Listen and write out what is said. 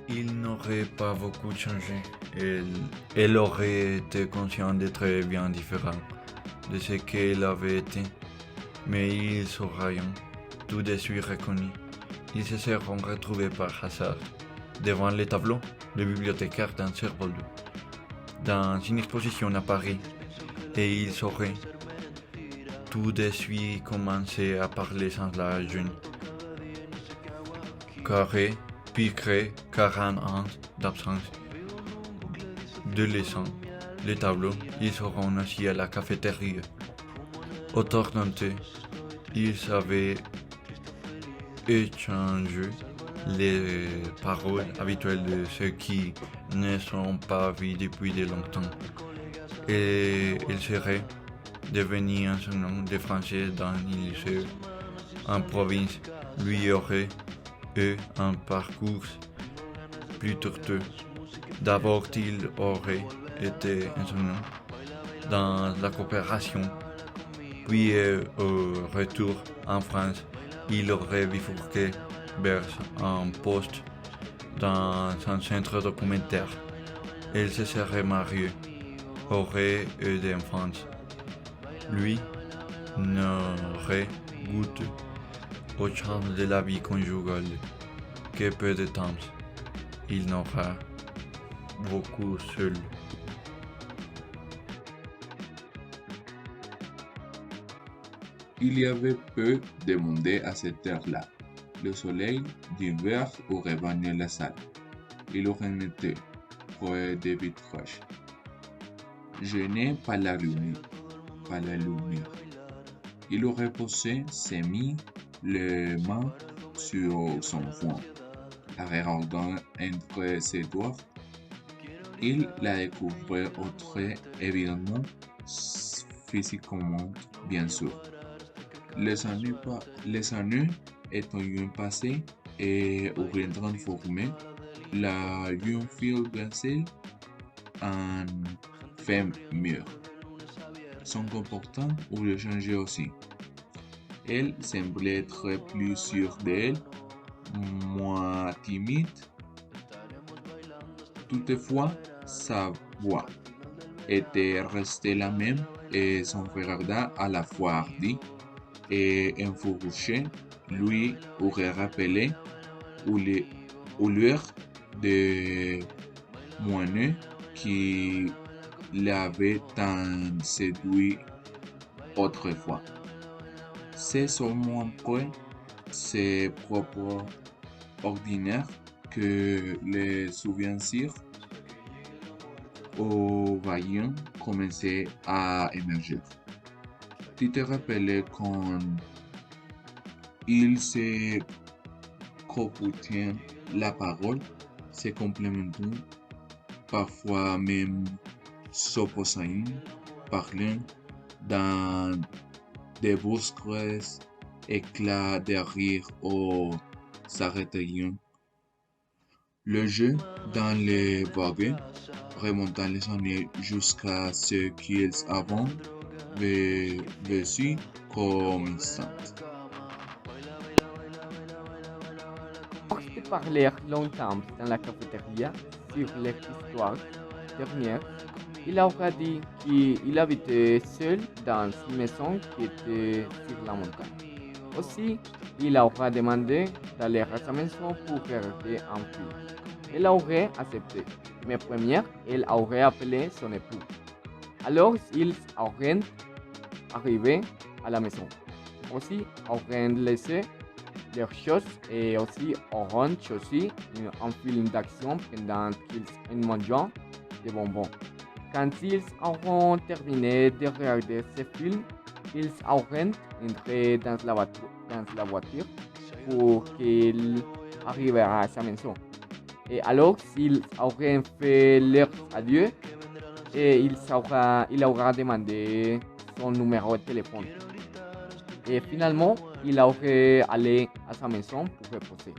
Il n'aurait pas beaucoup changé. Elle aurait été consciente d'être bien différent de ce qu'elle avait été. Mais ils auraient tout de suite reconnu. Ils se seront retrouvés par hasard devant les tableaux de bibliothécaire d'un cerveau dans une exposition à Paris et ils auraient tout de suite commencé à parler sans la jeune. Carré, piqué, 40 ans d'absence de leçons. Les tableaux, ils seront assis à la cafétéria. Autour d'un thé, ils avaient échangé les paroles habituelles de ceux qui ne sont pas vus depuis de longtemps. Et il serait devenu enseignant de français dans un lycée en province. Lui aurait eu un parcours plus tortueux. D'abord, il aurait été enseignant dans la coopération, puis au retour en France, il aurait bifurqué vers un poste dans un centre documentaire. Il se serait marié, aurait eu des enfants. Lui n'aurait goûté au charme de la vie conjugale que peu de temps. Il n'aura beaucoup seul. Il y avait peu de monde à cette heure-là. Le soleil d'hiver aurait baigné la salle. Il aurait été près des vitrages. Gêné par la lumière, il aurait posé ses mains, les mains sur son front. La regardant entre ses doigts, il la découvrait autre évidemment, physiquement, bien sûr. Les années étant passées et auraient transformé la jeune fille blessée en femme mûre. Son comportement aurait changé aussi. Elle semblait être plus sûre d'elle, moins timide. Toutefois, sa voix était restée la même et son regard à la fois hardi et enfourché lui aurait rappelé ou l'heure de moine qui l'avait tant séduit autrefois. C'est seulement après ses propres ordinaires que les souvenirs au vaillant commençaient à émerger. Tu te rappelles quand il se cropoutaient la parole, se complémentant, parfois même s'opposant, parlant dans des brusques éclats de rire ou s'arrêtant. Le jeu dans les wagons, remontant les années jusqu'à ce qu'ils avaient vécu comme instant. Après parler longtemps dans la cafétéria sur leur histoire dernière, il aura dit qu'il habitait seul dans une maison qui était sur la montagne. Aussi, il aura demandé d'aller à sa maison pour regarder un film. Elle aurait accepté, mais première, elle aurait appelé son époux. Alors, ils auraient arrivé à la maison. Aussi, auraient laissé leurs choses et aussi auront choisi un film d'action pendant qu'ils mangent des bonbons. Quand ils auront terminé de regarder ce film, ils auront entré dans la voiture pour qu'il arrive à sa maison. Et alors, s'ils auraient fait leur adieu, et il aura demandé son numéro de téléphone. Et finalement, il aurait allé à sa maison pour reposer.